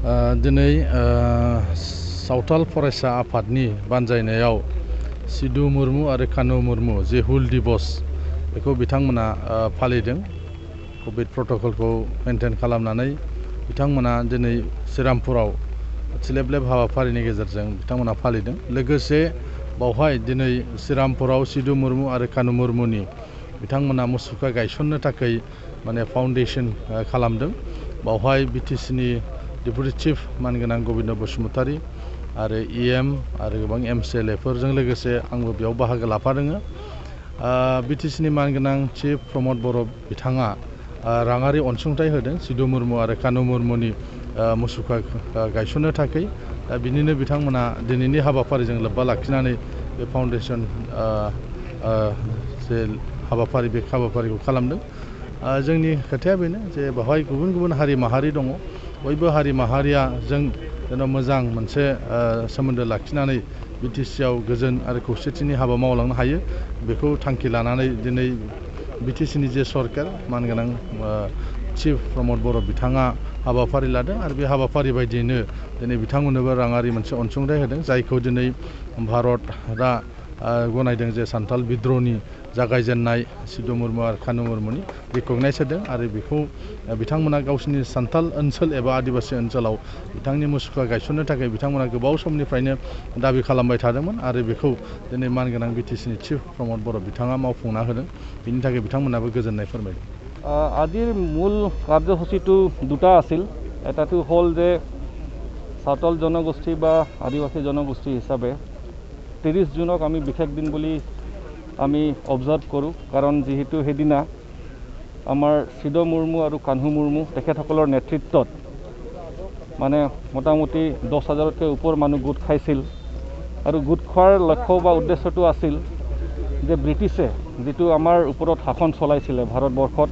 दिनै सावथाल फरायसा आफादनि बानजायनायाव सिदु मुर्मु आरो कानु मुर्मु जे हुल दिबस बेखौ बिथांमोना फालिदों। कोविड प्रटोकलखौ मेनटेन खालामनानै बिथांमोना दिनै श्रीरामपुराव सिलेब्लेब हाबाफारिनि गेजेरजों बिथांमोना फालिदों। लोगोसे बावहाय दिनै श्रीरामपुराव सिदु मुर्मु आरो कानु मुर्मुनि बिथांमोना मुसुखा गायसननो थाखाय माने फाउन्डेसन खालामदों। बावहाय बिटिसिनि डेपुटि चिफ मानगोनां गबिन्द बसुमतारी आरो इएम आरो गोबां एमसिएलएफोरजों लोगोसे आंबो बेयाव बाहागो लाफादों। बिटिसिनि मानगोनां चिफ प्रमद बर' बिथाङा राङारि अनसुंथाइ होदों सिदु मुर्मु आरो कानु मुर्मुनि मुसुखा गायसननो थाखाय। दा बिनिनो बिथांमोना दिनैनि हाबाफारिजों लोब्बा लाखिनानै बे फाउन्डेसन जे हाबाफारि बे हाबाफारिखौ खालामदों। जोंनि खोथाया बेनो जे बेवहाय गुबुन गुबुन हारि माहारि दङ। बयबो हारि माहारिया जों जेन' मोजां मोनसे सोमोन्दो लाखिनानै बिटिसिआव गोजोन आरो खौसेथिनि हाबा मावलांनो हायो बेखौ थांखि लानानै दिनै बिटिसिनि जे सरकार मानगोनां चिफ प्रमद बर' बिथाङा हाबाफारि लादों आरो बे हाबाफारि बायदियैनो दिनै बिथांमोननोबो राङारि मोनसे अनसुंथाइ होदों, जायखौ दिनै भारतआ गनायदों जे सान्थाल बिद्र'हनि जागायजेननाय सिदु मुर्मु आरो कानु मुर्मुनि रिकगनाइज होदों आरो बेखौ बिथांमोना गावसिनि सान्थाल ओनसोल एबा आदिबासि ओनसोलाव बिथांनि मुसुखा गायसननो थाखाय बिथांमोना गोबाव समनिफ्रायनो दाबि खालामबाय थादोंमोन आरो बेखौ दिनै मानगोनां बिटिसिनि चिफ प्रमद बर' बिथाङा मावफुंना होदों। बिनि थाखाय बिथांमोनाबो गोजोननाय फोरमायदों। আজিৰ মূল কাৰ্যসূচীটো দুটা আছিল। এটাটো হ'ল যে সাঁওতাল জনগোষ্ঠী বা আদিবাসী জনগোষ্ঠী হিচাপে 30 জুনক আমি বিশেষ দিন বুলি আমি অবজাৰ্ভ কৰোঁ, কাৰণ যিহেতু সেইদিনা আমাৰ সিদু মুৰ্মু আৰু কানহু মুৰ্মু তেখেতসকলৰ নেতৃত্বত মানে মোটামুটি 10,000তকৈ ওপৰ মানুহ গোট খাইছিল আৰু গোট খোৱাৰ লক্ষ্য বা উদ্দেশ্যটো আছিল যে ব্ৰিটিছে যিটো আমাৰ ওপৰত শাসন চলাইছিলে ভাৰতবৰ্ষত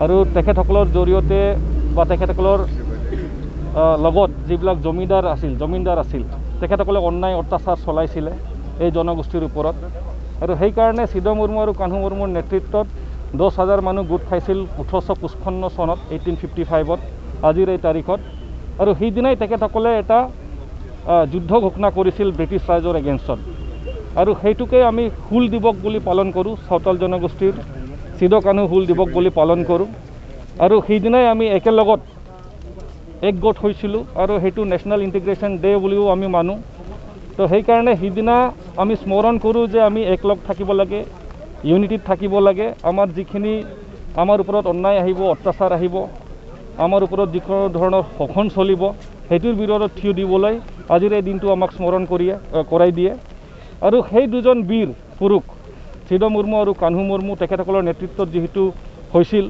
আৰু তেখেতসকলৰ জৰিয়তে বা তেখেতসকলৰ লগত যিবিলাক জমিদাৰ আছিল তেখেতসকলে অন্যায় অত্যাচাৰ চলাইছিলে এই জনগোষ্ঠীৰ ওপৰত। আৰু সেইকাৰণে সিদু মুৰ্মু আৰু কানহু মুৰ্মুৰ নেতৃত্বত 10,000 মানুহ গোট খাইছিল 1855 চনত 1855ত আজিৰ এই তাৰিখত। আৰু সেইদিনাই তেখেতসকলে এটা যুদ্ধ ঘোষণা কৰিছিল ব্ৰিটিছ ৰাজৰ এগেইনষ্টত। আৰু সেইটোকে আমি হুল দিৱস বুলি পালন কৰোঁ, সাঁওতাল জনগোষ্ঠীৰ সিদু কানহু হুল দিৱস বুলি পালন কৰোঁ। আৰু সেইদিনাই আমি একেলগত একগোট হৈছিলোঁ আৰু সেইটো নেশ্যনেল ইণ্টিগ্ৰেশ্যন ডে বুলিও আমি মানো। তো সেইকাৰণে সেইদিনা আমি স্মৰণ কৰোঁ যে আমি একলগ থাকিব লাগে, ইউনিটিত থাকিব লাগে। আমাৰ যিখিনি আমাৰ ওপৰত অন্যায় আহিব, অত্যাচাৰ আহিব, আমাৰ ওপৰত যিকোনো ধৰণৰ শোষণ চলিব, সেইটোৰ বিৰোধত থিয় দিবলৈ আজিৰ এই দিনটো আমাক স্মৰণ কৰাই দিয়ে। আৰু সেই দুজন বীৰ পুৰুষ সিদু মুৰ্মু আৰু কানহু মুৰ্মু তেখেতসকলৰ নেতৃত্বত যিহেতু হৈছিল,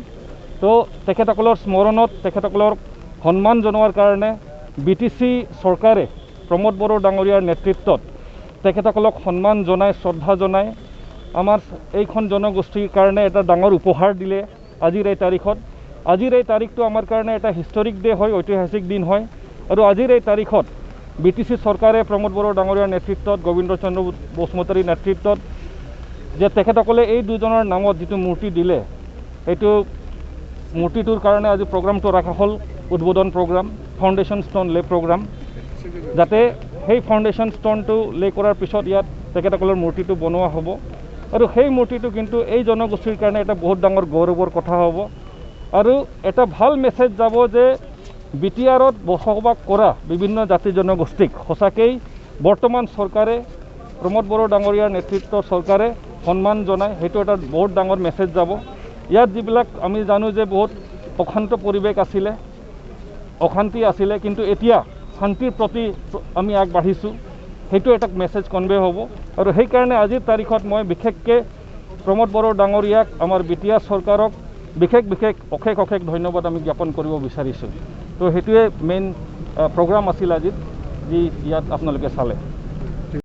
তো তেখেতসকলৰ স্মৰণত তেখেতসকলৰ সন্মান জনোৱাৰ কাৰণে বিটিচি চৰকাৰে প্ৰমোদ বড়ো ডাঙৰীয়াৰ নেতৃত্বত তেখেতসকলক সন্মান জনাই শ্ৰদ্ধা জনাই আমাৰ এইখন জনগোষ্ঠীৰ কাৰণে এটা ডাঙৰ উপহাৰ দিলে আজিৰ এই তাৰিখত। আজিৰ এই তাৰিখটো আমাৰ কাৰণে এটা হিষ্টৰিক ডে হয়, ঐতিহাসিক দিন হয়। আৰু আজিৰ এই তাৰিখত বিটিচি চৰকাৰে প্ৰমোদ বড়ো ডাঙৰীয়াৰ নেতৃত্বত গোবিন্দ চন্দ্ৰ বসুমতাৰীৰ নেতৃত্বত যে তেখেতসকলে এই দুজনৰ নামত যিটো মূৰ্তি দিলে, সেইটো মূৰ্তিটোৰ কাৰণে আজি প্ৰগ্ৰামটো ৰখা হ'ল উদ্বোধন প্ৰগ্ৰাম, ফাউণ্ডেশ্যন ষ্ট'ন লে প্ৰগ্ৰাম, যাতে সেই ফাউণ্ডেশ্যন ষ্ট'নটো লে কৰাৰ পিছত ইয়াত তেখেতসকলৰ মূৰ্তিটো বনোৱা হ'ব। আৰু সেই মূৰ্তিটো কিন্তু এই জনগোষ্ঠীৰ কাৰণে এটা বহুত ডাঙৰ গৌৰৱৰ কথা হ'ব আৰু এটা ভাল মেছেজ যাব যে বিটিআৰত বসবাস কৰা বিভিন্ন জাতি জনগোষ্ঠীক সঁচাকেই বৰ্তমান চৰকাৰে প্ৰমোদ বড়ো ডাঙৰীয়াৰ নেতৃত্বৰ চৰকাৰে সন্মান জনায়, সেইটো এটা বহুত ডাঙৰ মেছেজ যাব। ইয়াত যিবিলাক আমি জানো যে বহুত অশান্তি আছিলে, কিন্তু এতিয়া শান্তিৰ প্ৰতি আমি আগবাঢ়িছোঁ, সেইটো এটা মেছেজ কনভে হ'ব। আৰু সেইকাৰণে আজিৰ তাৰিখত মই বিশেষকৈ প্ৰমোদ বড়ো ডাঙৰীয়াক, আমাৰ বিটিআৰ চৰকাৰক অশেষ ধন্যবাদ আমি জ্ঞাপন কৰিব বিচাৰিছোঁ। তো সেইটোৱে মেইন প্ৰগ্ৰাম আছিল আজি, যি ইয়াত আপোনালোকে চালে।